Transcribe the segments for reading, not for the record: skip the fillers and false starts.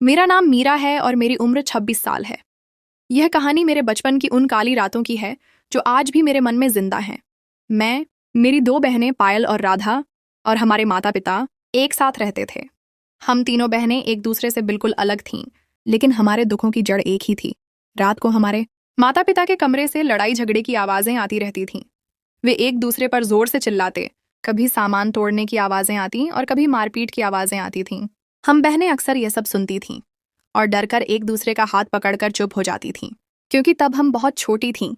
मेरा नाम मीरा है और मेरी उम्र 26 साल है। यह कहानी मेरे बचपन की उन काली रातों की है जो आज भी मेरे मन में जिंदा हैं। मैं, मेरी दो बहनें पायल और राधा और हमारे माता पिता एक साथ रहते थे। हम तीनों बहनें एक दूसरे से बिल्कुल अलग थीं, लेकिन हमारे दुखों की जड़ एक ही थी। रात को हमारे माता पिता के कमरे से लड़ाई झगड़े की आवाज़ें आती रहती थीं। वे एक दूसरे पर जोर से चिल्लाते, कभी सामान तोड़ने की आवाज़ें आती और कभी मारपीट की आवाज़ें आती थीं। हम बहनें अक्सर यह सब सुनती थीं और डरकर एक दूसरे का हाथ पकड़कर चुप हो जाती थीं, क्योंकि तब हम बहुत छोटी थीं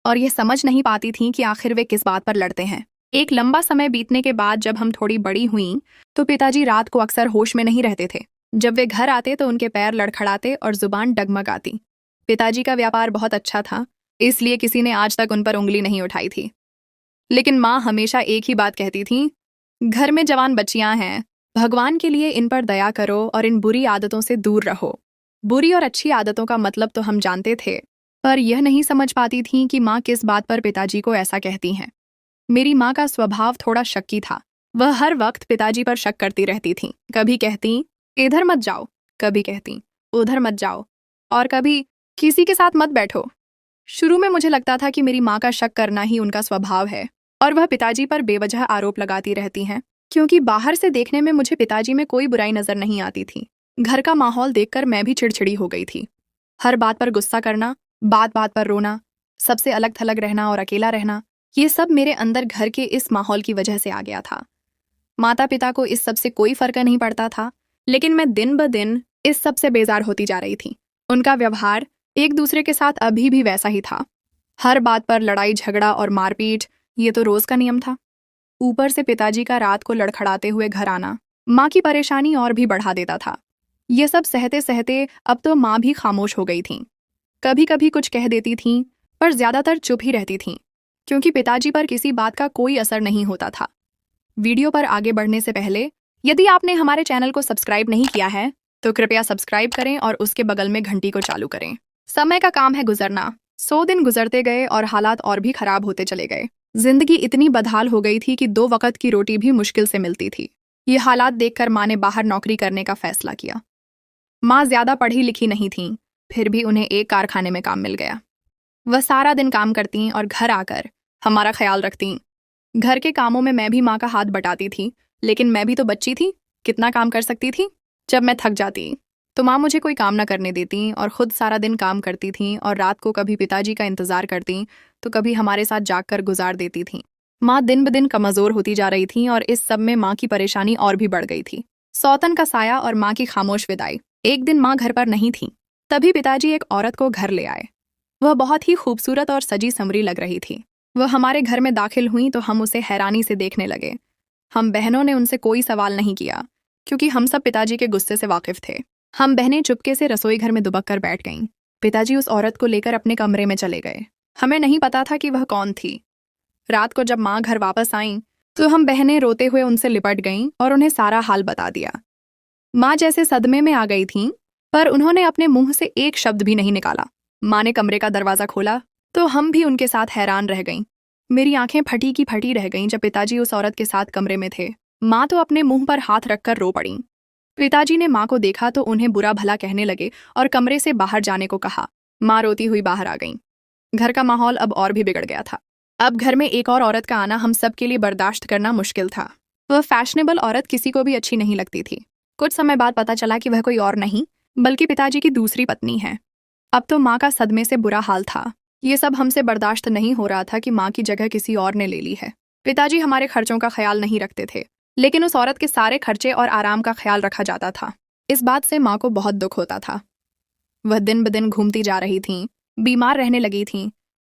और ये समझ नहीं पाती थीं कि आखिर वे किस बात पर लड़ते हैं। एक लंबा समय बीतने के बाद जब हम थोड़ी बड़ी हुईं, तो पिताजी रात को अक्सर होश में नहीं रहते थे। जब वे घर आते तो उनके पैर लड़खड़ाते और जुबान डगमगाती। पिताजी का व्यापार बहुत अच्छा था, इसलिए किसी ने आज तक उन पर उंगली नहीं उठाई थी। लेकिन माँ हमेशा एक ही बात कहती थी, घर में जवान बच्चियां हैं, भगवान के लिए इन पर दया करो और इन बुरी आदतों से दूर रहो। बुरी और अच्छी आदतों का मतलब तो हम जानते थे, पर यह नहीं समझ पाती थीं कि माँ किस बात पर पिताजी को ऐसा कहती हैं। मेरी माँ का स्वभाव थोड़ा शक्की था। वह हर वक्त पिताजी पर शक करती रहती थीं। कभी कहती, इधर मत जाओ, कभी कहती, उधर मत जाओ, और कभी किसी के साथ मत बैठो। शुरू में मुझे लगता था कि मेरी माँ का शक करना ही उनका स्वभाव है और वह पिताजी पर बेवजह आरोप लगाती रहती हैं, क्योंकि बाहर से देखने में मुझे पिताजी में कोई बुराई नजर नहीं आती थी। घर का माहौल देखकर मैं भी चिड़चिड़ी हो गई थी। हर बात पर गुस्सा करना, बात बात पर रोना, सबसे अलग थलग रहना और अकेला रहना, ये सब मेरे अंदर घर के इस माहौल की वजह से आ गया था। माता पिता को इस सब से कोई फर्क नहीं पड़ता था, लेकिन मैं दिन ब दिन इस सब से बेजार होती जा रही थी। उनका व्यवहार एक दूसरे के साथ अभी भी वैसा ही था। हर बात पर लड़ाई झगड़ा और मारपीट, ये तो रोज का नियम था। ऊपर से पिताजी का रात को लड़खड़ाते हुए घर आना माँ की परेशानी और भी बढ़ा देता था। ये सब सहते सहते अब तो माँ भी खामोश हो गई थीं। कभी कभी कुछ कह देती थीं, पर ज्यादातर चुप ही रहती थीं, क्योंकि पिताजी पर किसी बात का कोई असर नहीं होता था। वीडियो पर आगे बढ़ने से पहले, यदि आपने हमारे चैनल को सब्सक्राइब नहीं किया है तो कृपया सब्सक्राइब करें और उसके बगल में घंटी को चालू करें। समय का काम है गुजरना। 100 दिन गुजरते गए और हालात और भी खराब होते चले गए। जिंदगी इतनी बदहाल हो गई थी कि 2 वक्त की रोटी भी मुश्किल से मिलती थी। ये हालात देखकर माँ ने बाहर नौकरी करने का फैसला किया। माँ ज्यादा पढ़ी लिखी नहीं थीं, फिर भी उन्हें एक कारखाने में काम मिल गया। वह सारा दिन काम करतीं और घर आकर हमारा ख्याल रखतीं। घर के कामों में मैं भी माँ का हाथ बटाती थी, लेकिन मैं भी तो बच्ची थी, कितना काम कर सकती थी। जब मैं थक जाती तो माँ मुझे कोई काम न करने देती और खुद सारा दिन काम करती थीं और रात को कभी पिताजी का इंतजार करतीं तो कभी हमारे साथ जागकर गुजार देती थीं। माँ दिन ब दिन कमजोर होती जा रही थीं और इस सब में माँ की परेशानी और भी बढ़ गई थी। सौतन का साया और माँ की खामोश विदाई। एक दिन माँ घर पर नहीं थी, तभी पिताजी एक औरत को घर ले आए। वह बहुत ही खूबसूरत और सजी संवरी लग रही थी। वह हमारे घर में दाखिल हुई तो हम उसे हैरानी से देखने लगे। हम बहनों ने उनसे कोई सवाल नहीं किया, क्योंकि हम सब पिताजी के गुस्से से वाकिफ थे। हम बहनें चुपके से रसोई घर में दुबक कर बैठ गईं। पिताजी उस औरत को लेकर अपने कमरे में चले गए। हमें नहीं पता था कि वह कौन थी। रात को जब माँ घर वापस आईं तो हम बहनें रोते हुए उनसे लिपट गईं और उन्हें सारा हाल बता दिया। माँ जैसे सदमे में आ गई थीं, पर उन्होंने अपने मुंह से एक शब्द भी नहीं निकाला। माँ ने कमरे का दरवाजा खोला तो हम भी उनके साथ हैरान रह गईं। मेरी आंखें फटी की फटी रह गईं जब पिताजी उस औरत के साथ कमरे में थे। माँ तो अपने मुंह पर हाथ रखकर रो पड़ीं। पिताजी ने माँ को देखा तो उन्हें बुरा भला कहने लगे और कमरे से बाहर जाने को कहा। माँ रोती हुई बाहर आ गईं। घर का माहौल अब और भी बिगड़ गया था। अब घर में एक और औरत का आना हम सब के लिए बर्दाश्त करना मुश्किल था। वह फैशनेबल औरत किसी को भी अच्छी नहीं लगती थी। कुछ समय बाद पता चला कि वह कोई और नहीं, बल्कि पिताजी की दूसरी पत्नी है। अब तो माँ का सदमे से बुरा हाल था। ये सब हमसे बर्दाश्त नहीं हो रहा था कि माँ की जगह किसी और ने ले ली है। पिताजी हमारे खर्चों का ख्याल नहीं रखते थे, लेकिन उस औरत के सारे खर्चे और आराम का ख्याल रखा जाता था। इस बात से माँ को बहुत दुख होता था। वह दिन ब दिन घूमती जा रही थीं, बीमार रहने लगी थीं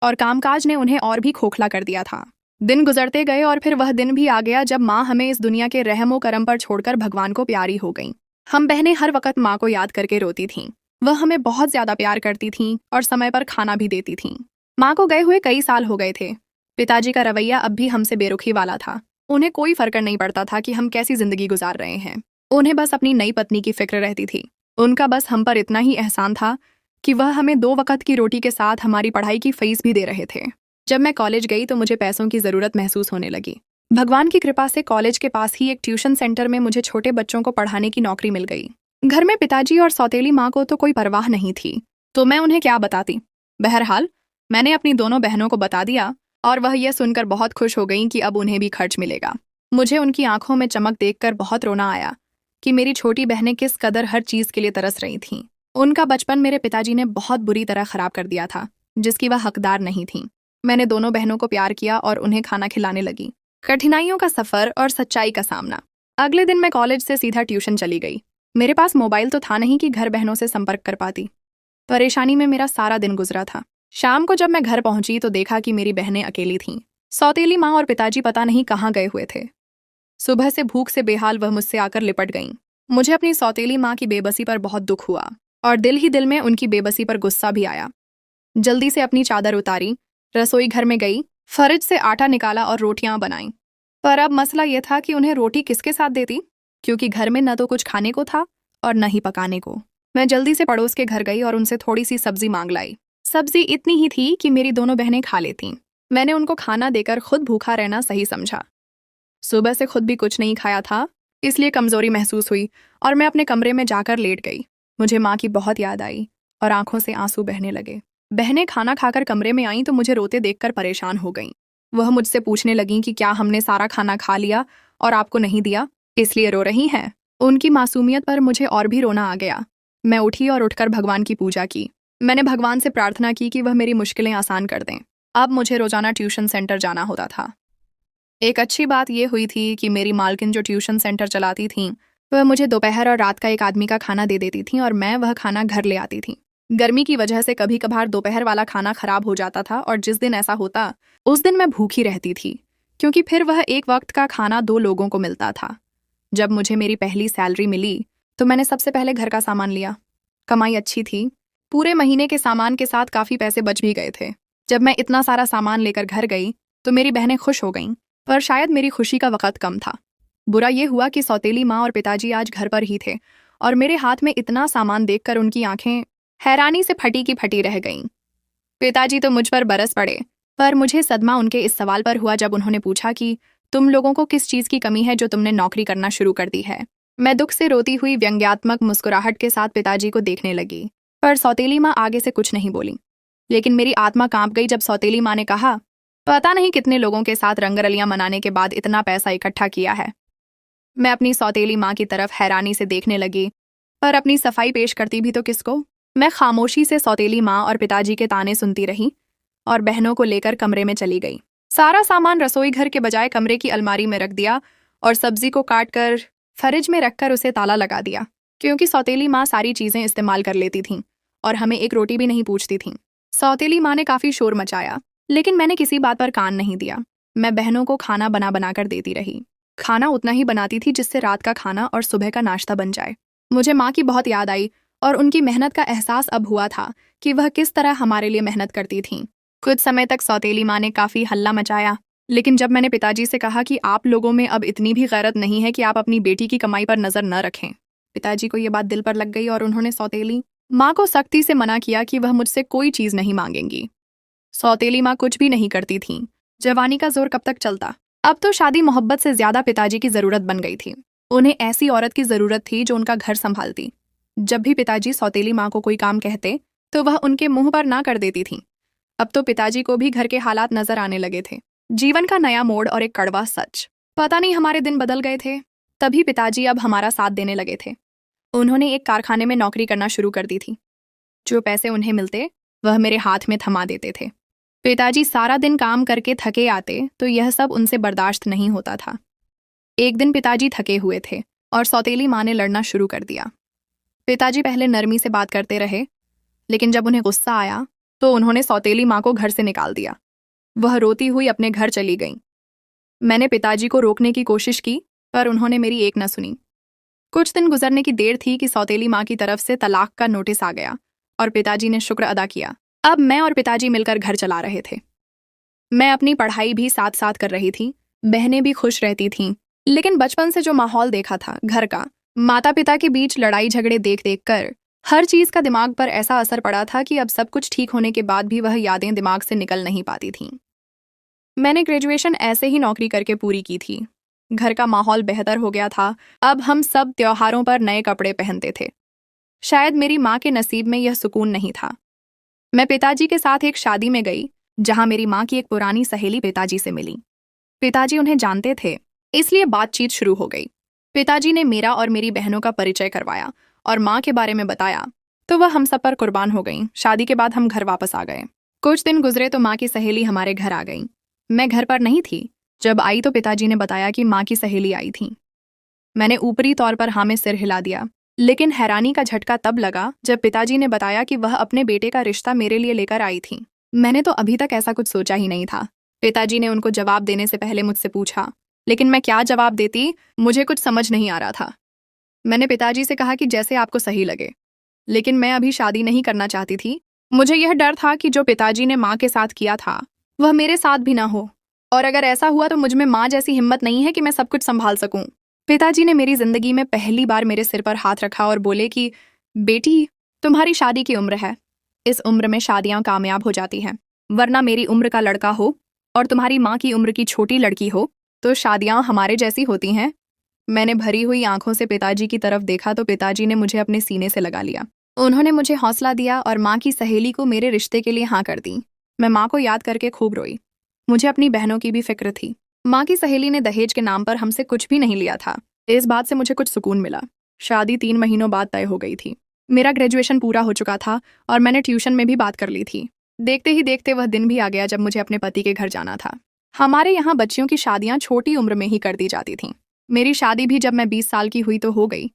और कामकाज ने उन्हें और भी खोखला कर दिया था। दिन गुजरते गए और फिर वह दिन भी आ गया जब माँ हमें इस दुनिया के रहमो करम पर छोड़कर भगवान को प्यारी हो गईं। हम बहनें हर वक्त माँ को याद करके रोती थीं। वह हमें बहुत ज्यादा प्यार करती थीं और समय पर खाना भी देती थीं। माँ को गए हुए कई साल हो गए थे। पिताजी का रवैया अब भी हमसे बेरुखी वाला था। उन्हें कोई फर्क नहीं पड़ता था कि हम कैसी जिंदगी गुजार रहे हैं। उन्हें बस अपनी नई पत्नी की फिक्र रहती थी। उनका बस हम पर इतना ही एहसान था कि वह हमें 2 वक्त की रोटी के साथ हमारी पढ़ाई की फीस भी दे रहे थे। जब मैं कॉलेज गई तो मुझे पैसों की जरूरत महसूस होने लगी। भगवान की कृपा से कॉलेज के पास ही एक ट्यूशन सेंटर में मुझे छोटे बच्चों को पढ़ाने की नौकरी मिल गई। घर में पिताजी और सौतेली माँ को तो कोई परवाह नहीं थी, तो मैं उन्हें क्या बताती। बहरहाल मैंने अपनी दोनों बहनों को बता दिया और वह यह सुनकर बहुत खुश हो गईं कि अब उन्हें भी खर्च मिलेगा। मुझे उनकी आंखों में चमक देखकर बहुत रोना आया कि मेरी छोटी बहनें किस कदर हर चीज के लिए तरस रही थीं। उनका बचपन मेरे पिताजी ने बहुत बुरी तरह खराब कर दिया था, जिसकी वह हकदार नहीं थीं। मैंने दोनों बहनों को प्यार किया और उन्हें खाना खिलाने लगी। कठिनाइयों का सफर और सच्चाई का सामना। अगले दिन मैं कॉलेज से सीधा ट्यूशन चली गई। मेरे पास मोबाइल तो था नहीं कि घर बहनों से संपर्क कर पाती। परेशानी में मेरा सारा दिन गुजरा था। शाम को जब मैं घर पहुंची तो देखा कि मेरी बहनें अकेली थीं। सौतेली माँ और पिताजी पता नहीं कहाँ गए हुए थे। सुबह से भूख से बेहाल वह मुझसे आकर लिपट गईं। मुझे अपनी सौतेली माँ की बेबसी पर बहुत दुख हुआ और दिल ही दिल में उनकी बेबसी पर गुस्सा भी आया। जल्दी से अपनी चादर उतारी, रसोई घर में गई, फ्रिज से आटा निकाला और रोटियां बनाईं। पर अब मसला यह था कि उन्हें रोटी किसके साथ देती, क्योंकि घर में न तो कुछ खाने को था और न ही पकाने को। मैं जल्दी से पड़ोस के घर गई और उनसे थोड़ी सी सब्जी मांग लाई। सब्जी इतनी ही थी कि मेरी दोनों बहनें खा लेतीं। मैंने उनको खाना देकर खुद भूखा रहना सही समझा। सुबह से खुद भी कुछ नहीं खाया था, इसलिए कमजोरी महसूस हुई और मैं अपने कमरे में जाकर लेट गई। मुझे माँ की बहुत याद आई और आंखों से आंसू बहने लगे। बहनें खाना खाकर कमरे में आईं तो मुझे रोते देखकर परेशान हो गईं। वह मुझसे पूछने लगीं कि क्या हमने सारा खाना खा लिया और आपको नहीं दिया, इसलिए रो रही हैं। उनकी मासूमियत पर मुझे और भी रोना आ गया। मैं उठी और उठकर भगवान की पूजा की। मैंने भगवान से प्रार्थना की कि वह मेरी मुश्किलें आसान कर दें। अब मुझे रोजाना ट्यूशन सेंटर जाना होता था। एक अच्छी बात यह हुई थी कि मेरी मालकिन जो ट्यूशन सेंटर चलाती थीं, वह मुझे दोपहर और रात का एक आदमी का खाना दे देती थीं और मैं वह खाना घर ले आती थी। गर्मी की वजह से कभी कभार दोपहर वाला खाना खराब हो जाता था और जिस दिन ऐसा होता उस दिन मैं भूखी रहती थी, क्योंकि फिर वह एक वक्त का खाना 2 लोगों को मिलता था। जब मुझे मेरी पहली सैलरी मिली तो मैंने सबसे पहले घर का सामान लिया। कमाई अच्छी थी, पूरे महीने के सामान के साथ काफ़ी पैसे बच भी गए थे। जब मैं इतना सारा सामान लेकर घर गई तो मेरी बहनें खुश हो गईं, पर शायद मेरी खुशी का वक़्त कम था। बुरा ये हुआ कि सौतेली माँ और पिताजी आज घर पर ही थे और मेरे हाथ में इतना सामान देखकर उनकी आंखें हैरानी से फटी की फटी रह गईं। पिताजी तो मुझ पर बरस पड़े, पर मुझे सदमा उनके इस सवाल पर हुआ जब उन्होंने पूछा कि तुम लोगों को किस चीज़ की कमी है जो तुमने नौकरी करना शुरू कर दी है। मैं दुख से रोती हुई व्यंग्यात्मक मुस्कुराहट के साथ पिताजी को देखने लगी, पर सौतेली माँ आगे से कुछ नहीं बोली। लेकिन मेरी आत्मा कांप गई जब सौतेली माँ ने कहा, पता नहीं कितने लोगों के साथ रंगरलियां मनाने के बाद इतना पैसा इकट्ठा किया है। मैं अपनी सौतेली माँ की तरफ हैरानी से देखने लगी, पर अपनी सफाई पेश करती भी तो किसको। मैं खामोशी से सौतेली माँ और पिताजी के ताने सुनती रही और बहनों को लेकर कमरे में चली गई। सारा सामान रसोई घर के बजाय कमरे की अलमारी में रख दिया और सब्जी को काट कर फ्रिज में रखकर उसे ताला लगा दिया, क्योंकि सौतेली माँ सारी चीजें इस्तेमाल कर लेती थीं और हमें एक रोटी भी नहीं पूछती थीं। सौतेली माँ ने काफी शोर मचाया, लेकिन मैंने किसी बात पर कान नहीं दिया। मैं बहनों को खाना बना कर देती रही। खाना उतना ही बनाती थी जिससे रात का खाना और सुबह का नाश्ता बन जाए। मुझे माँ की बहुत याद आई और उनकी मेहनत का एहसास अब हुआ था कि वह किस तरह हमारे लिए मेहनत करती थीं। कुछ समय तक सौतेली माँ ने काफी हल्ला मचाया, लेकिन जब मैंने पिताजी से कहा कि आप लोगों में अब इतनी भी गैरत नहीं है कि आप अपनी बेटी की कमाई पर नजर न रखें, पिताजी को यह बात दिल पर लग गई और उन्होंने सौतेली माँ को सख्ती से मना किया कि वह मुझसे कोई चीज नहीं मांगेंगी। सौतेली माँ कुछ भी नहीं करती थीं। जवानी का जोर कब तक चलता। अब तो शादी मोहब्बत से ज्यादा पिताजी की जरूरत बन गई थी। उन्हें ऐसी औरत की जरूरत थी जो उनका घर संभालती। जब भी पिताजी सौतेली माँ को कोई काम कहते तो वह उनके मुंह पर ना कर देती थी। अब तो पिताजी को भी घर के हालात नजर आने लगे थे। जीवन का नया मोड़ और एक कड़वा सच। पता नहीं हमारे दिन बदल गए थे। तभी पिताजी अब हमारा साथ देने लगे थे। उन्होंने एक कारखाने में नौकरी करना शुरू कर दी थी। जो पैसे उन्हें मिलते वह मेरे हाथ में थमा देते थे। पिताजी सारा दिन काम करके थके आते तो यह सब उनसे बर्दाश्त नहीं होता था। एक दिन पिताजी थके हुए थे और सौतेली माँ ने लड़ना शुरू कर दिया। पिताजी पहले नरमी से बात करते रहे, लेकिन जब उन्हें गुस्सा आया तो उन्होंने सौतेली माँ को घर से निकाल दिया। वह रोती हुई अपने घर चली गई। मैंने पिताजी को रोकने की कोशिश की, पर उन्होंने मेरी एक न सुनी। कुछ दिन गुजरने की देर थी कि सौतेली माँ की तरफ से तलाक का नोटिस आ गया और पिताजी ने शुक्र अदा किया। अब मैं और पिताजी मिलकर घर चला रहे थे। मैं अपनी पढ़ाई भी साथ साथ कर रही थी। बहनें भी खुश रहती थीं, लेकिन बचपन से जो माहौल देखा था घर का, माता पिता के बीच लड़ाई झगड़े देख देख कर हर चीज का दिमाग पर ऐसा असर पड़ा था कि अब सब कुछ ठीक होने के बाद भी वह यादें दिमाग से निकल नहीं पाती थीं। मैंने ग्रेजुएशन ऐसे ही नौकरी करके पूरी की थी। घर का माहौल बेहतर हो गया था। अब हम सब त्योहारों पर नए कपड़े पहनते थे। शायद मेरी माँ के नसीब में यह सुकून नहीं था। मैं पिताजी के साथ एक शादी में गई, जहां मेरी माँ की एक पुरानी सहेली पिताजी से मिली। पिताजी उन्हें जानते थे, इसलिए बातचीत शुरू हो गई। पिताजी ने मेरा और मेरी बहनों का परिचय करवाया और माँ के बारे में बताया, तो वह हम सब पर कुर्बान हो गई। शादी के बाद हम घर वापस आ गए। कुछ दिन गुजरे तो माँ की सहेली हमारे घर आ गई। मैं घर पर नहीं थी। जब आई तो पिताजी ने बताया कि माँ की सहेली आई थी। मैंने ऊपरी तौर पर हाँ में सिर हिला दिया, लेकिन हैरानी का झटका तब लगा जब पिताजी ने बताया कि वह अपने बेटे का रिश्ता मेरे लिए लेकर आई थी। मैंने तो अभी तक ऐसा कुछ सोचा ही नहीं था। पिताजी ने उनको जवाब देने से पहले मुझसे पूछा, लेकिन मैं क्या जवाब देती, मुझे कुछ समझ नहीं आ रहा था। मैंने पिताजी से कहा कि जैसे आपको सही लगे, लेकिन मैं अभी शादी नहीं करना चाहती थी। मुझे यह डर था कि जो पिताजी ने माँ के साथ किया था वह मेरे साथ भी ना हो, और अगर ऐसा हुआ तो मुझ में माँ जैसी हिम्मत नहीं है कि मैं सब कुछ संभाल सकूं। पिताजी ने मेरी जिंदगी में पहली बार मेरे सिर पर हाथ रखा और बोले कि बेटी, तुम्हारी शादी की उम्र है। इस उम्र में शादियां कामयाब हो जाती हैं, वरना मेरी उम्र का लड़का हो और तुम्हारी माँ की उम्र की छोटी लड़की हो तो शादियां हमारे जैसी होती हैं। मैंने भरी हुई आंखों से पिताजी की तरफ देखा तो पिताजी ने मुझे अपने सीने से लगा लिया। उन्होंने मुझे हौसला दिया और माँ की सहेली को मेरे रिश्ते के लिए हाँ कर दी। मैं माँ को याद करके खूब रोई। मुझे अपनी बहनों की भी फिक्र थी। माँ की सहेली ने दहेज के नाम पर हमसे कुछ भी नहीं लिया था। इस बात से मुझे कुछ सुकून मिला। शादी 3 महीनों बाद तय हो गई थी। मेरा ग्रेजुएशन पूरा हो चुका था और मैंने ट्यूशन में भी बात कर ली थी। देखते ही देखते वह दिन भी आ गया जब मुझे अपने पति के घर जाना था। हमारे यहाँ बच्चियों की शादियाँ छोटी उम्र में ही कर दी जाती थीं। मेरी शादी भी जब मैं 20 साल की हुई तो हो गई।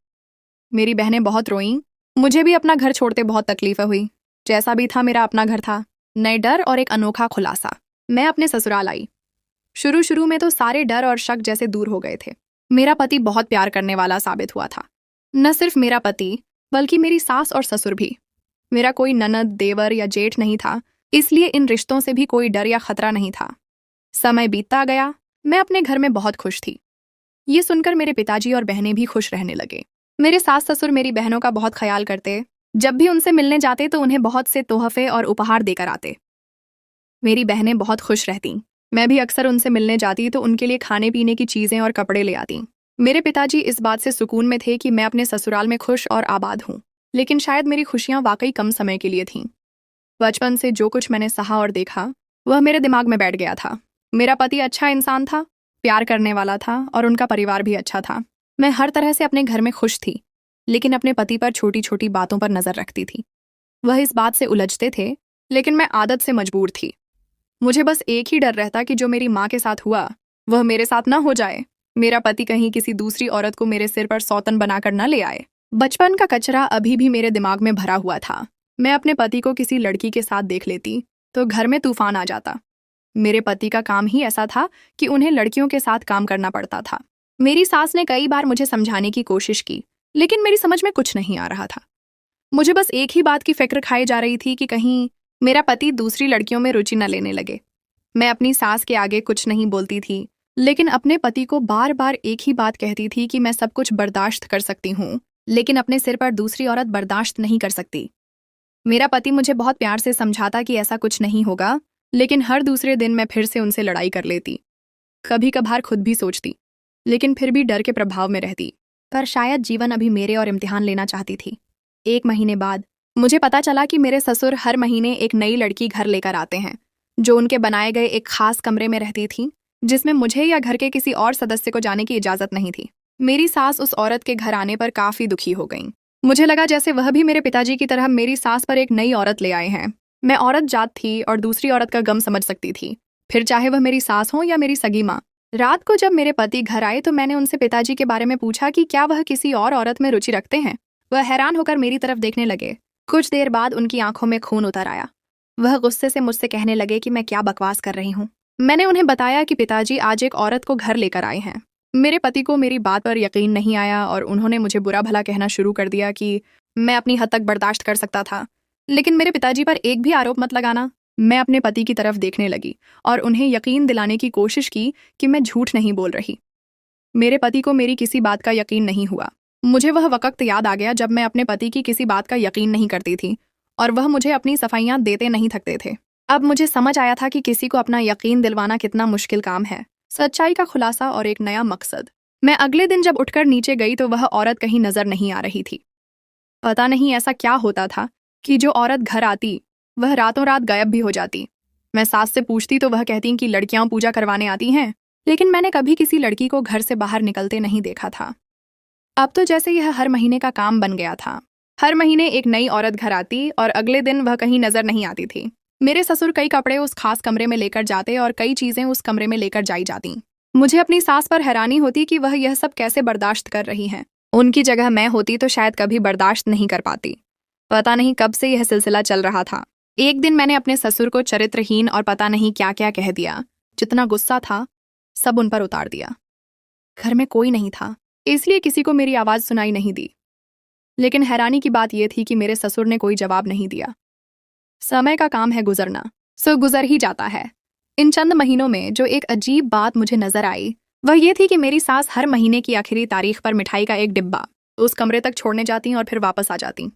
मेरी बहनें बहुत रोईं। मुझे भी अपना घर छोड़ते बहुत तकलीफें हुई। जैसा भी था मेरा अपना घर था, नए डर और एक अनोखा खुलासा। मैं अपने ससुराल आई। शुरू में तो सारे डर और शक जैसे दूर हो गए थे। मेरा पति बहुत प्यार करने वाला साबित हुआ था। न सिर्फ मेरा पति, बल्कि मेरी सास और ससुर भी। मेरा कोई ननद, देवर या जेठ नहीं था, इसलिए इन रिश्तों से भी कोई डर या खतरा नहीं था। समय बीतता गया। मैं अपने घर में बहुत खुश थी। ये सुनकर मेरे पिताजी और बहनें भी खुश रहने लगे। मेरे सास ससुर मेरी बहनों का बहुत ख्याल करते। जब भी उनसे मिलने जाते तो उन्हें बहुत से तोहफे और उपहार देकर आते। मेरी बहनें बहुत खुश रहतीं। मैं भी अक्सर उनसे मिलने जाती तो उनके लिए खाने पीने की चीजें और कपड़े ले आती। मेरे पिताजी इस बात से सुकून में थे कि मैं अपने ससुराल में खुश और आबाद हूँ, लेकिन शायद मेरी खुशियाँ वाकई कम समय के लिए थीं। बचपन से जो कुछ मैंने सहा और देखा वह मेरे दिमाग में बैठ गया था। मेरा पति अच्छा इंसान था, प्यार करने वाला था और उनका परिवार भी अच्छा था। मैं हर तरह से अपने घर में खुश थी, लेकिन अपने पति पर छोटी छोटी बातों पर नजर रखती थी। वह इस बात से उलझते थे, लेकिन मैं आदत से मजबूर थी। मुझे बस एक ही डर रहता कि जो मेरी माँ के साथ हुआ वह मेरे साथ न हो जाए। मेरा पति कहीं किसी दूसरी औरत को मेरे सिर पर सौतन बनाकर न ले आए। बचपन का कचरा अभी भी मेरे दिमाग में भरा हुआ था। मैं अपने पति को किसी लड़की के साथ देख लेती तो घर में तूफान आ जाता। मेरे पति का काम ही ऐसा था कि उन्हें लड़कियों के साथ काम करना पड़ता था। मेरी सास ने कई बार मुझे समझाने की कोशिश की, लेकिन मेरी समझ में कुछ नहीं आ रहा था। मुझे बस एक ही बात की फिक्र खाई जा रही थी कि कहीं मेरा पति दूसरी लड़कियों में रुचि न लेने लगे। मैं अपनी सास के आगे कुछ नहीं बोलती थी, लेकिन अपने पति को बार बार एक ही बात कहती थी कि मैं सब कुछ बर्दाश्त कर सकती हूँ, लेकिन अपने सिर पर दूसरी औरत बर्दाश्त नहीं कर सकती। मेरा पति मुझे बहुत प्यार से समझाता कि ऐसा कुछ नहीं होगा, लेकिन हर दूसरे दिन मैं फिर से उनसे लड़ाई कर लेती। कभी कभार खुद भी सोचती, लेकिन फिर भी डर के प्रभाव में रहती। पर शायद जीवन अभी मेरे और इम्तिहान लेना चाहती थी। 1 महीने बाद मुझे पता चला कि मेरे ससुर हर महीने एक नई लड़की घर लेकर आते हैं, जो उनके बनाए गए एक खास कमरे में रहती थी, जिसमें मुझे या घर के किसी और सदस्य को जाने की इजाजत नहीं थी। मेरी सास उस औरत के घर आने पर काफी दुखी हो गई। मुझे लगा जैसे वह भी मेरे पिताजी की तरह मेरी सास पर एक नई औरत ले आए हैं। मैं औरत जात थी और दूसरी औरत का गम समझ सकती थी, फिर चाहे वह मेरी सास हो या मेरी सगी माँ। रात को जब मेरे पति घर आए तो मैंने उनसे पिताजी के बारे में पूछा कि क्या वह किसी और औरत में रुचि रखते हैं। वह हैरान होकर मेरी तरफ देखने लगे। कुछ देर बाद उनकी आंखों में खून उतर आया। वह गुस्से से मुझसे कहने लगे कि मैं क्या बकवास कर रही हूँ। मैंने उन्हें बताया कि पिताजी आज एक औरत को घर लेकर आए हैं। मेरे पति को मेरी बात पर यकीन नहीं आया और उन्होंने मुझे बुरा भला कहना शुरू कर दिया कि मैं अपनी हद तक बर्दाश्त कर सकता था, लेकिन मेरे पिताजी पर एक भी आरोप मत लगाना। मैं अपने पति की तरफ देखने लगी और उन्हें यकीन दिलाने की कोशिश की कि मैं झूठ नहीं बोल रही। मेरे पति को मेरी किसी बात का यकीन नहीं हुआ। मुझे वह वक्त याद आ गया जब मैं अपने पति की किसी बात का यकीन नहीं करती थी और वह मुझे अपनी सफाइयाँ देते नहीं थकते थे। अब मुझे समझ आया था कि किसी को अपना यकीन दिलवाना कितना मुश्किल काम है। सच्चाई का खुलासा और एक नया मकसद। मैं अगले दिन जब उठकर नीचे गई तो वह औरत कहीं नजर नहीं आ रही थी। पता नहीं ऐसा क्या होता था कि जो औरत घर आती वह रातों रात गायब भी हो जाती। मैं सास से पूछती तो वह कहती कि लड़कियां पूजा करवाने आती हैं, लेकिन मैंने कभी किसी लड़की को घर से बाहर निकलते नहीं देखा था। अब तो जैसे यह हर महीने का काम बन गया था। हर महीने एक नई औरत घर आती और अगले दिन वह कहीं नजर नहीं आती थी। मेरे ससुर कई कपड़े उस खास कमरे में लेकर जाते और कई चीजें उस कमरे में लेकर जाई जाती। मुझे अपनी सास पर हैरानी होती कि वह यह सब कैसे बर्दाश्त कर रही हैं। उनकी जगह मैं होती तो शायद कभी बर्दाश्त नहीं कर पाती। पता नहीं कब से यह सिलसिला चल रहा था। एक दिन मैंने अपने ससुर को चरित्रहीन और पता नहीं क्या क्या कह दिया। जितना गुस्सा था सब उन पर उतार दिया। घर में कोई नहीं था, इसलिए किसी को मेरी आवाज सुनाई नहीं दी। लेकिन हैरानी की बात यह थी कि मेरे ससुर ने कोई जवाब नहीं दिया। समय का काम है गुजरना, सो गुजर ही जाता है। इन चंद महीनों में जो एक अजीब बात मुझे नजर आई वह ये थी कि मेरी सास हर महीने की आखिरी तारीख पर मिठाई का एक डिब्बा उस कमरे तक छोड़ने जाती और फिर वापस आ जाती।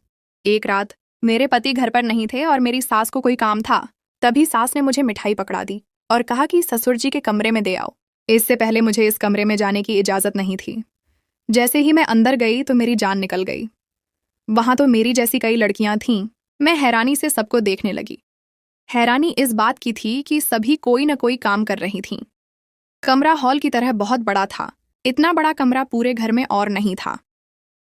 एक रात मेरे पति घर पर नहीं थे और मेरी सास को कोई काम था। तभी सास ने मुझे मिठाई पकड़ा दी और कहा कि ससुर जी के कमरे में दे आओ। इससे पहले मुझे इस कमरे में जाने की इजाजत नहीं थी। जैसे ही मैं अंदर गई तो मेरी जान निकल गई। वहां तो मेरी जैसी कई लड़कियां थीं। मैं हैरानी से सबको देखने लगी। हैरानी इस बात की थी कि सभी कोई न कोई काम कर रही थीं। कमरा हॉल की तरह बहुत बड़ा था। इतना बड़ा कमरा पूरे घर में और नहीं था।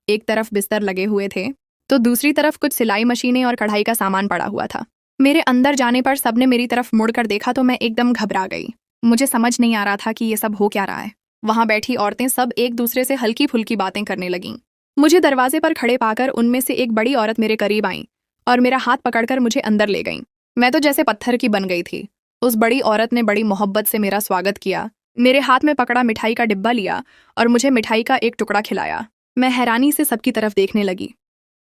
एक तरफ बिस्तर लगे हुए थे तो दूसरी तरफ कुछ सिलाई मशीनें और कढ़ाई का सामान पड़ा हुआ था। मेरे अंदर जाने पर सबने मेरी तरफ मुड़कर देखा तो मैं एकदम घबरा गई। मुझे समझ नहीं आ रहा था कि ये सब हो क्या रहा है। वहां बैठी औरतें सब एक दूसरे से हल्की फुल्की बातें करने लगीं। मुझे दरवाजे पर खड़े पाकर उनमें से एक बड़ी औरत मेरे करीब आई और मेरा हाथ पकड़कर मुझे अंदर ले गई। मैं तो जैसे पत्थर की बन गई थी। उस बड़ी औरत ने बड़ी मोहब्बत से मेरा स्वागत किया, मेरे हाथ में पकड़ा मिठाई का डिब्बा लिया और मुझे मिठाई का एक टुकड़ा खिलाया। मैं हैरानी से सबकी तरफ देखने लगी।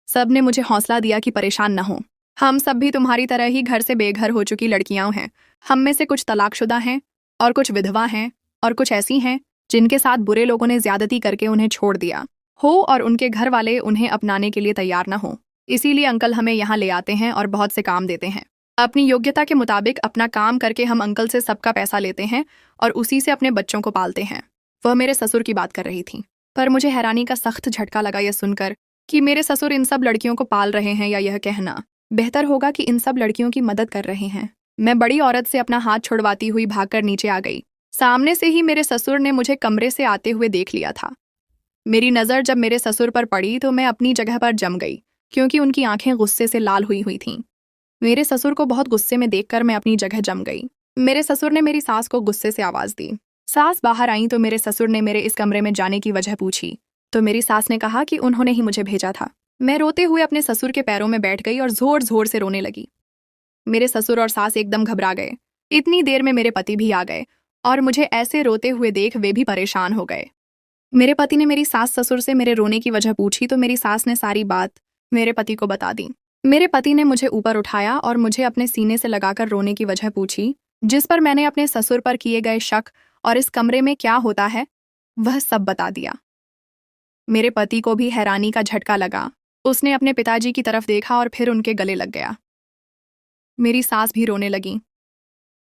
सब ने मुझे हौसला दिया कि परेशान न हो, हम सब भी तुम्हारी तरह ही घर से बेघर हो चुकी लड़कियां हैं। हम में से कुछ तलाकशुदा हैं और कुछ विधवा हैं और कुछ ऐसी हैं जिनके साथ बुरे लोगों ने ज्यादती करके उन्हें छोड़ दिया हो और उनके घर वाले उन्हें अपनाने के लिए तैयार न हो। इसीलिए अंकल हमें यहाँ ले आते हैं और बहुत से काम देते हैं। अपनी योग्यता के मुताबिक अपना काम करके हम अंकल से सबका पैसा लेते हैं और उसी से अपने बच्चों को पालते हैं। वह मेरे ससुर की बात कर रही थी, पर मुझे हैरानी का सख्त झटका लगा यह सुनकर कि मेरे ससुर इन सब लड़कियों को पाल रहे हैं, या यह कहना बेहतर होगा कि इन सब लड़कियों की मदद कर रहे हैं। मैं बड़ी औरत से अपना हाथ छुड़वाती हुई भागकर नीचे आ गई। सामने से ही मेरे ससुर ने मुझे कमरे से आते हुए देख लिया था। मेरी नज़र जब मेरे ससुर पर पड़ी तो मैं अपनी जगह पर जम गई, क्योंकि उनकी आंखें गुस्से से लाल हुई हुई थीं। मेरे ससुर को बहुत गुस्से में देखकर मैं अपनी जगह जम गई। मेरे ससुर ने मेरी सास को गुस्से से आवाज दी। सास बाहर आई तो मेरे ससुर ने मेरे इस कमरे में जाने की वजह पूछी तो मेरी सास ने कहा कि उन्होंने ही मुझे भेजा था। मैं रोते हुए अपने ससुर के पैरों में बैठ गई और जोर जोर से रोने लगी। मेरे ससुर और सास एकदम घबरा गए। इतनी देर में मेरे पति भी आ गए और मुझे ऐसे रोते हुए देख वे भी परेशान हो गए। मेरे पति ने मेरी सास ससुर से मेरे रोने की वजह पूछी तो मेरी सास ने सारी बात मेरे पति को बता दी। मेरे पति ने मुझे ऊपर उठाया और मुझे अपने सीने से लगाकर रोने की वजह पूछी, जिस पर मैंने अपने ससुर पर किए गए शक और इस कमरे में क्या होता है वह सब बता दिया। मेरे पति को भी हैरानी का झटका लगा। उसने अपने पिताजी की तरफ देखा और फिर उनके गले लग गया। मेरी सास भी रोने लगी।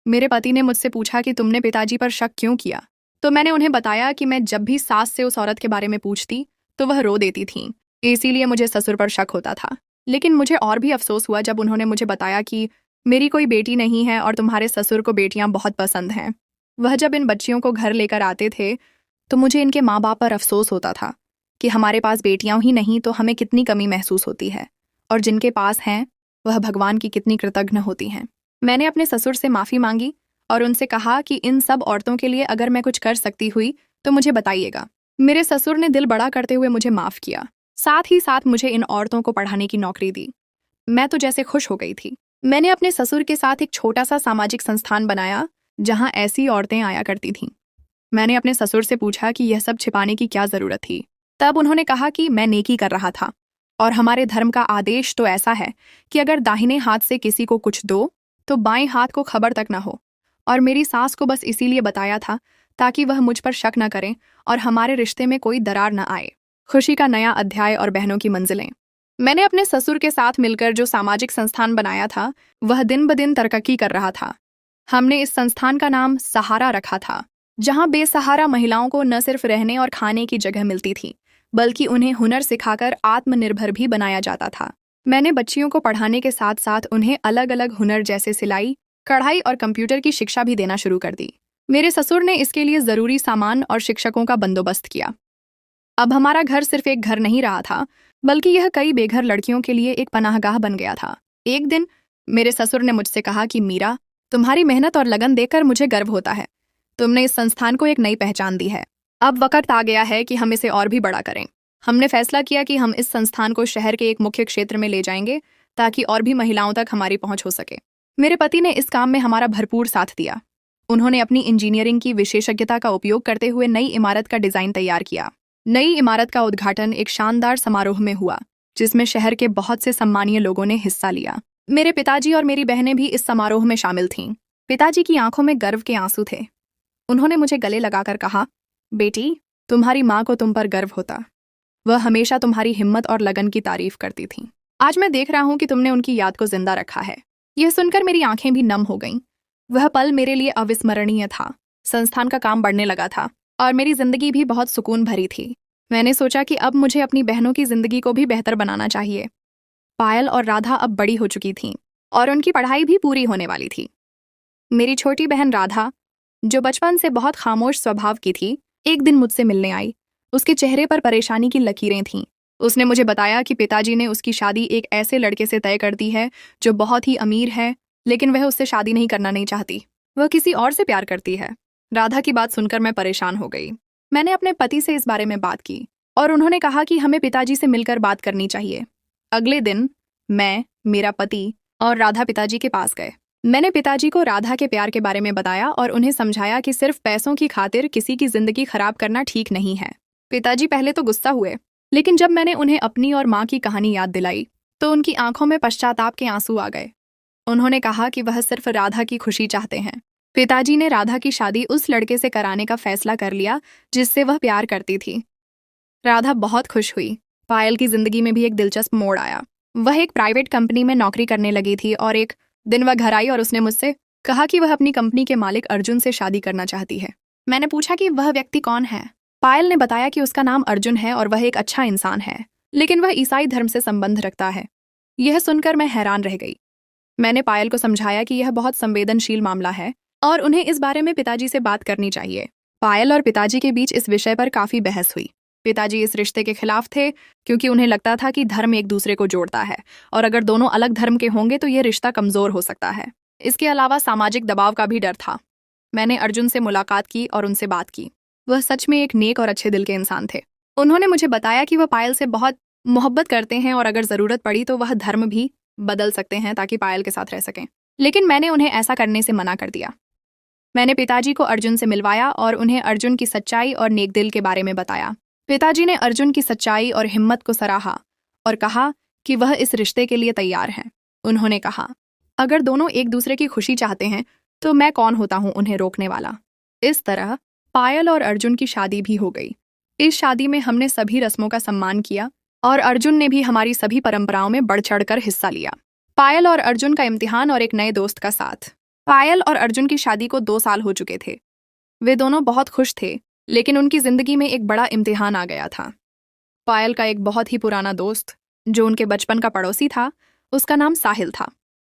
मेरे पति ने मुझसे पूछा कि तुमने पिताजी पर शक क्यों किया, तो मैंने उन्हें बताया कि मैं जब भी सास से उस औरत के बारे में पूछती तो वह रो देती थी, इसीलिए मुझे ससुर पर शक होता था। लेकिन मुझे और भी अफसोस हुआ जब उन्होंने मुझे बताया कि मेरी कोई बेटी नहीं है और तुम्हारे ससुर को बेटियां बहुत पसंद हैं। वह जब इन बच्चियों को घर लेकर आते थे तो मुझे इनके माँ बाप पर अफसोस होता था कि हमारे पास बेटियां ही नहीं तो हमें कितनी कमी महसूस होती है, और जिनके पास हैं वह भगवान की कितनी कृतज्ञ होती हैं। मैंने अपने ससुर से माफ़ी मांगी और उनसे कहा कि इन सब औरतों के लिए अगर मैं कुछ कर सकती हुई तो मुझे बताइएगा। मेरे ससुर ने दिल बड़ा करते हुए मुझे माफ़ किया, साथ ही साथ मुझे इन औरतों को पढ़ाने की नौकरी दी। मैं तो जैसे खुश हो गई थी। मैंने अपने ससुर के साथ एक छोटा सा सामाजिक संस्थान बनाया जहां ऐसी औरतें आया करती थीं। मैंने अपने ससुर से पूछा कि यह सब छिपाने की क्या जरूरत थी। तब उन्होंने कहा कि मैं नेकी कर रहा था और हमारे धर्म का आदेश तो ऐसा है कि अगर दाहिने हाथ से किसी को कुछ दो तो बाएं हाथ को खबर तक ना हो, और मेरी सास को बस इसीलिए बताया था ताकि वह मुझ पर शक न करें और हमारे रिश्ते में कोई दरार न आए। खुशी का नया अध्याय और बहनों की मंजिलें। मैंने अपने ससुर के साथ मिलकर जो सामाजिक संस्थान बनाया था वह दिन ब दिन तरक्की कर रहा था। हमने इस संस्थान का नाम सहारा रखा था। जहां बेसहारा महिलाओं को न सिर्फ रहने और खाने की जगह मिलती थी, बल्कि उन्हें हुनर सिखाकर आत्मनिर्भर भी बनाया जाता था। मैंने बच्चियों को पढ़ाने के साथ साथ उन्हें अलग अलग हुनर जैसे सिलाई, कढ़ाई और कंप्यूटर की शिक्षा भी देना शुरू कर दी। मेरे ससुर ने इसके लिए जरूरी सामान और शिक्षकों का बंदोबस्त किया। अब हमारा घर सिर्फ एक घर नहीं रहा था, बल्कि यह कई बेघर लड़कियों के लिए एक पनाहगाह बन गया था। एक दिन मेरे ससुर ने मुझसे कहा कि मीरा, तुम्हारी मेहनत और लगन देखकर मुझे गर्व होता है। तुमने इस संस्थान को एक नई पहचान दी है। अब वक्त आ गया है कि हम इसे और भी बड़ा करें। हमने फैसला किया कि हम इस संस्थान को शहर के एक मुख्य क्षेत्र में ले जाएंगे, ताकि और भी महिलाओं तक हमारी पहुंच हो सके। मेरे पति ने इस काम में हमारा भरपूर साथ दिया। उन्होंने अपनी इंजीनियरिंग की विशेषज्ञता का उपयोग करते हुए नई इमारत का डिजाइन तैयार किया। नई इमारत का उद्घाटन एक शानदार समारोह में हुआ, जिसमें शहर के बहुत से सम्मानीय लोगों ने हिस्सा लिया। मेरे पिताजी और मेरी बहनें भी इस समारोह में शामिल थीं। पिताजी की आंखों में गर्व के आंसू थे। उन्होंने मुझे गले लगाकर कहा, बेटी, तुम्हारी माँ को तुम पर गर्व होता। वह हमेशा तुम्हारी हिम्मत और लगन की तारीफ करती थीं। आज मैं देख रहा हूं कि तुमने उनकी याद को जिंदा रखा है। यह सुनकर मेरी आंखें भी नम हो गईं। वह पल मेरे लिए अविस्मरणीय था। संस्थान का काम बढ़ने लगा था और मेरी जिंदगी भी बहुत सुकून भरी थी। मैंने सोचा कि अब मुझे अपनी बहनों की जिंदगी को भी बेहतर बनाना चाहिए। पायल और राधा अब बड़ी हो चुकी थीं और उनकी पढ़ाई भी पूरी होने वाली थी। मेरी छोटी बहन राधा, जो बचपन से बहुत खामोश स्वभाव की थी, एक दिन मुझसे मिलने आई। उसके चेहरे पर परेशानी की लकीरें थीं। उसने मुझे बताया कि पिताजी ने उसकी शादी एक ऐसे लड़के से तय कर दी है जो बहुत ही अमीर है, लेकिन वह उससे शादी नहीं करना नहीं चाहती। वह किसी और से प्यार करती है। राधा की बात सुनकर मैं परेशान हो गई। मैंने अपने पति से इस बारे में बात की और उन्होंने कहा कि हमें पिताजी से मिलकर बात करनी चाहिए। अगले दिन मैं, मेरा पति और राधा पिताजी के पास गए। मैंने पिताजी को राधा के प्यार के बारे में बताया और उन्हें समझाया कि सिर्फ पैसों की खातिर किसी की जिंदगी खराब करना ठीक नहीं है। पिताजी पहले तो गुस्सा हुए, लेकिन जब मैंने उन्हें अपनी और माँ की कहानी याद दिलाई तो उनकी आंखों में पश्चाताप के आंसू आ गए। उन्होंने कहा कि वह सिर्फ राधा की खुशी चाहते हैं। पिताजी ने राधा की शादी उस लड़के से कराने का फैसला कर लिया जिससे वह प्यार करती थी। राधा बहुत खुश हुई। पायल की जिंदगी में भी एक दिलचस्प मोड़ आया। वह एक प्राइवेट कंपनी में नौकरी करने लगी थी और एक दिन वह घर आई और उसने मुझसे कहा कि वह अपनी कंपनी के मालिक अर्जुन से शादी करना चाहती है। मैंने पूछा कि वह व्यक्ति कौन है। पायल ने बताया कि उसका नाम अर्जुन है और वह एक अच्छा इंसान है, लेकिन वह ईसाई धर्म से संबंध रखता है। यह सुनकर मैं हैरान रह गई। मैंने पायल को समझाया कि यह बहुत संवेदनशील मामला है और उन्हें इस बारे में पिताजी से बात करनी चाहिए। पायल और पिताजी के बीच इस विषय पर काफी बहस हुई। पिताजी इस रिश्ते के खिलाफ थे क्योंकि उन्हें लगता था कि धर्म एक दूसरे को जोड़ता है और अगर दोनों अलग धर्म के होंगे तो यह रिश्ता कमजोर हो सकता है। इसके अलावा सामाजिक दबाव का भी डर था। मैंने अर्जुन से मुलाकात की और उनसे बात की। वह सच में एक नेक और अच्छे दिल के इंसान थे। उन्होंने मुझे बताया कि वह पायल से बहुत मोहब्बत करते हैं और अगर जरूरत पड़ी तो वह धर्म भी बदल सकते हैं ताकि पायल के साथ रह सकें, लेकिन मैंने उन्हें ऐसा करने से मना कर दिया। मैंने पिताजी को अर्जुन से मिलवाया और उन्हें अर्जुन की सच्चाई और नेक दिल के बारे में बताया। पिताजी ने अर्जुन की सच्चाई और हिम्मत को सराहा और कहा कि वह इस रिश्ते के लिए तैयार हैं। उन्होंने कहा, अगर दोनों एक दूसरे की खुशी चाहते हैं तो मैं कौन होता हूं उन्हें रोकने वाला। इस तरह पायल और अर्जुन की शादी भी हो गई। इस शादी में हमने सभी रस्मों का सम्मान किया और अर्जुन ने भी हमारी सभी परंपराओं में बढ़ चढ़कर हिस्सा लिया। पायल और अर्जुन का इम्तिहान और एक नए दोस्त का साथ। पायल और अर्जुन की शादी को 2 साल हो चुके थे। वे दोनों बहुत खुश थे, लेकिन उनकी जिंदगी में एक बड़ा इम्तिहान आ गया था। पायल का एक बहुत ही पुराना दोस्त, जो उनके बचपन का पड़ोसी था, उसका नाम साहिल था।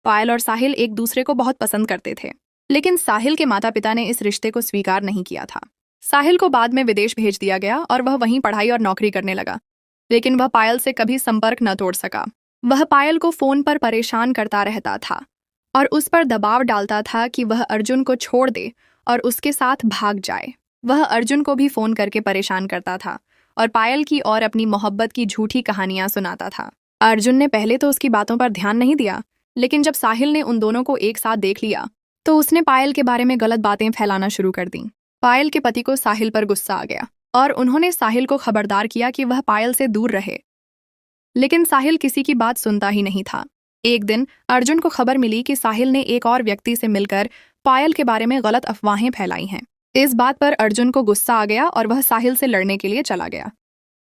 पायल और साहिल एक दूसरे को बहुत पसंद करते थे, लेकिन साहिल के माता पिता ने इस रिश्ते को स्वीकार नहीं किया था। साहिल को बाद में विदेश भेज दिया गया और वह वहीं पढ़ाई और नौकरी करने लगा, लेकिन वह पायल से कभी संपर्क न तोड़ सका। वह पायल को फोन पर परेशान करता रहता था और उस पर दबाव डालता था कि वह अर्जुन को छोड़ दे और उसके साथ भाग जाए। वह अर्जुन को भी फोन करके परेशान करता था और पायल की और अपनी मोहब्बत की झूठी कहानियां सुनाता था। अर्जुन ने पहले तो उसकी बातों पर ध्यान नहीं दिया, लेकिन जब साहिल ने उन दोनों को एक साथ देख लिया तो उसने पायल के बारे में गलत बातें फैलाना शुरू कर दी। पायल के पति को साहिल पर गुस्सा आ गया और उन्होंने साहिल को खबरदार किया कि वह पायल से दूर रहे, लेकिन साहिल किसी की बात सुनता ही नहीं था। एक दिन अर्जुन को खबर मिली कि साहिल ने एक और व्यक्ति से मिलकर पायल के बारे में गलत अफवाहें फैलाई हैं। इस बात पर अर्जुन को गुस्सा आ गया और वह साहिल से लड़ने के लिए चला गया।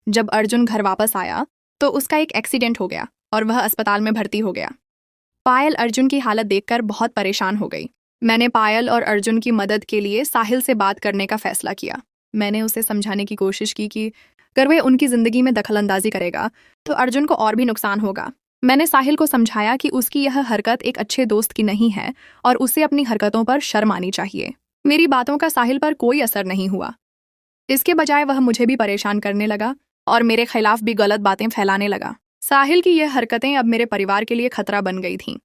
जब अर्जुन घर वापस आया तो उसका एक एक्सीडेंट हो गया और वह अस्पताल में भर्ती हो गया। पायल अर्जुन की हालत देखकर बहुत परेशान हो गई। मैंने पायल और अर्जुन की मदद के लिए साहिल से बात करने का फैसला किया। मैंने उसे समझाने की कोशिश की कि अगर वह उनकी जिंदगी में दखलंदाजी करेगा तो अर्जुन को और भी नुकसान होगा। मैंने साहिल को समझाया कि उसकी यह हरकत एक अच्छे दोस्त की नहीं है और उसे अपनी हरकतों पर शर्म आनी चाहिए। मेरी बातों का साहिल पर कोई असर नहीं हुआ। इसके बजाय वह मुझे भी परेशान करने लगा और मेरे खिलाफ भी गलत बातें फैलाने लगा। साहिल की यह हरकतें अब मेरे परिवार के लिए खतरा बन गई थीं।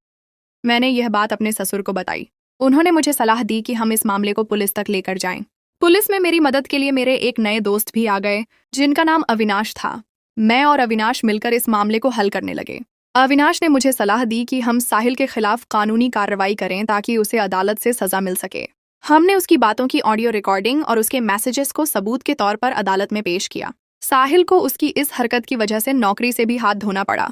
मैंने यह बात अपने ससुर को बताई। उन्होंने मुझे सलाह दी कि हम इस मामले को पुलिस तक लेकर जाएं। पुलिस में मेरी मदद के लिए मेरे एक नए दोस्त भी आ गए जिनका नाम अविनाश था। मैं और अविनाश मिलकर इस मामले को हल करने लगे। अविनाश ने मुझे सलाह दी कि हम साहिल के खिलाफ कानूनी कार्रवाई करें ताकि उसे अदालत से सजा मिल सके। हमने उसकी बातों की ऑडियो रिकॉर्डिंग और उसके मैसेजेस को सबूत के तौर पर अदालत में पेश किया। साहिल को उसकी इस हरकत की वजह से नौकरी से भी हाथ धोना पड़ा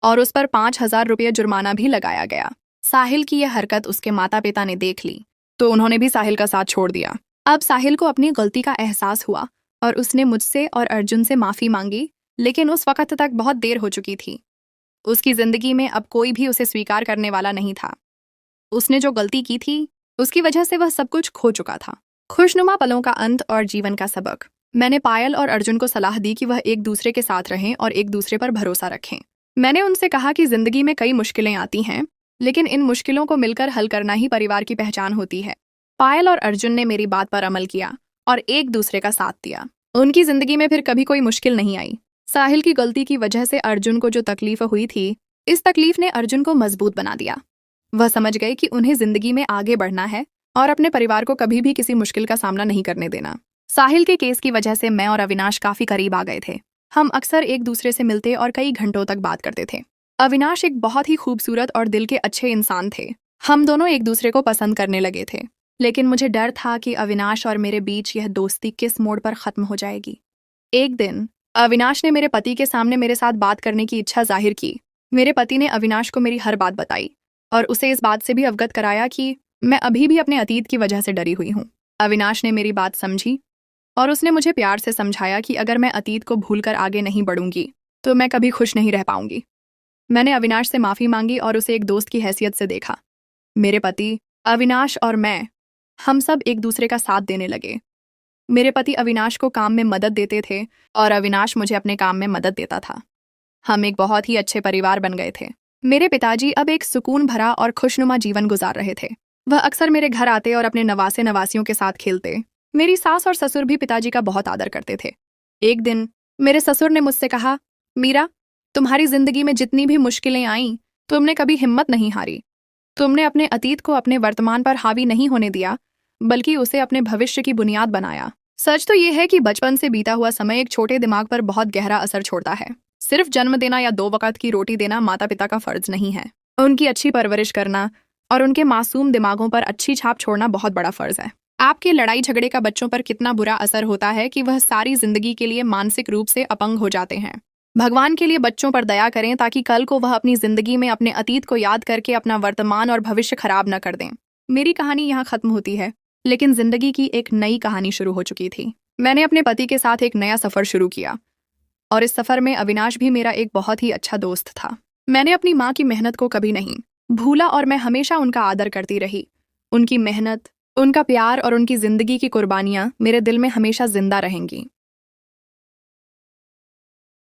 और उस पर 5,000 रुपये जुर्माना भी लगाया गया। साहिल की यह हरकत उसके माता पिता ने देख ली तो उन्होंने भी साहिल का साथ छोड़ दिया। अब साहिल को अपनी गलती का एहसास हुआ और उसने मुझसे और अर्जुन से माफी मांगी, लेकिन उस वक्त तक बहुत देर हो चुकी थी। उसकी जिंदगी में अब कोई भी उसे स्वीकार करने वाला नहीं था। उसने जो गलती की थी उसकी वजह से वह सब कुछ खो चुका था। खुशनुमा पलों का अंत और जीवन का सबक। मैंने पायल और अर्जुन को सलाह दी कि वह एक दूसरे के साथ रहें और एक दूसरे पर भरोसा रखें। मैंने उनसे कहा कि जिंदगी में कई मुश्किलें आती हैं, लेकिन इन मुश्किलों को मिलकर हल करना ही परिवार की पहचान होती है। पायल और अर्जुन ने मेरी बात पर अमल किया और एक दूसरे का साथ दिया। उनकी जिंदगी में फिर कभी कोई मुश्किल नहीं आई। साहिल की गलती की वजह से अर्जुन को जो तकलीफ हुई थी, इस तकलीफ ने अर्जुन को मजबूत बना दिया। वह समझ गए कि उन्हें जिंदगी में आगे बढ़ना है और अपने परिवार को कभी भी किसी मुश्किल का सामना नहीं करने देना। साहिल के केस की वजह से मैं और अविनाश काफी करीब आ गए थे। हम अक्सर एक दूसरे से मिलते और कई घंटों तक बात करते थे। अविनाश एक बहुत ही खूबसूरत और दिल के अच्छे इंसान थे। हम दोनों एक दूसरे को पसंद करने लगे थे, लेकिन मुझे डर था कि अविनाश और मेरे बीच यह दोस्ती किस मोड़ पर खत्म हो जाएगी। एक दिन अविनाश ने मेरे पति के सामने मेरे साथ बात करने की इच्छा जाहिर की। मेरे पति ने अविनाश को मेरी हर बात बताई और उसे इस बात से भी अवगत कराया कि मैं अभी भी अपने अतीत की वजह से डरी हुई हूँ। अविनाश ने मेरी बात समझी और उसने मुझे प्यार से समझाया कि अगर मैं अतीत को भूलकर आगे नहीं बढ़ूंगी तो मैं कभी खुश नहीं रह पाऊंगी। मैंने अविनाश से माफी मांगी और उसे एक दोस्त की हैसियत से देखा। मेरे पति, अविनाश और मैं, हम सब एक दूसरे का साथ देने लगे। मेरे पति अविनाश को काम में मदद देते थे और अविनाश मुझे अपने काम में मदद देता था। हम एक बहुत ही अच्छे परिवार बन गए थे। मेरे पिताजी अब एक सुकून भरा और खुशनुमा जीवन गुजार रहे थे। वह अक्सर मेरे घर आते और अपने नवासे नवासियों के साथ खेलते। मेरी सास और ससुर भी पिताजी का बहुत आदर करते थे। एक दिन मेरे ससुर ने मुझसे कहा, मीरा, तुम्हारी जिंदगी में जितनी भी मुश्किलें आईं, तुमने कभी हिम्मत नहीं हारी। तुमने अपने अतीत को अपने वर्तमान पर हावी नहीं होने दिया, बल्कि उसे अपने भविष्य की बुनियाद बनाया। सच तो यह है कि बचपन से बीता हुआ समय एक छोटे दिमाग पर बहुत गहरा असर छोड़ता है। सिर्फ जन्म देना या 2 वक्त की रोटी देना माता पिता का फर्ज नहीं है। उनकी अच्छी परवरिश करना और उनके मासूम दिमागों पर अच्छी छाप छोड़ना बहुत बड़ा फर्ज है। आपके लड़ाई झगड़े का बच्चों पर कितना बुरा असर होता है कि वह सारी जिंदगी के लिए मानसिक रूप से अपंग हो जाते हैं। भगवान के लिए बच्चों पर दया करें ताकि कल को वह अपनी जिंदगी में अपने अतीत को याद करके अपना वर्तमान और भविष्य खराब न कर दें। मेरी कहानी यहाँ खत्म होती है, लेकिन जिंदगी की एक नई कहानी शुरू हो चुकी थी। मैंने अपने पति के साथ एक नया सफर शुरू किया और इस सफर में अविनाश भी मेरा एक बहुत ही अच्छा दोस्त था। मैंने अपनी माँ की मेहनत को कभी नहीं भूला और मैं हमेशा उनका आदर करती रही। उनकी मेहनत, उनका प्यार और उनकी जिंदगी की कुर्बानियां मेरे दिल में हमेशा जिंदा रहेंगी।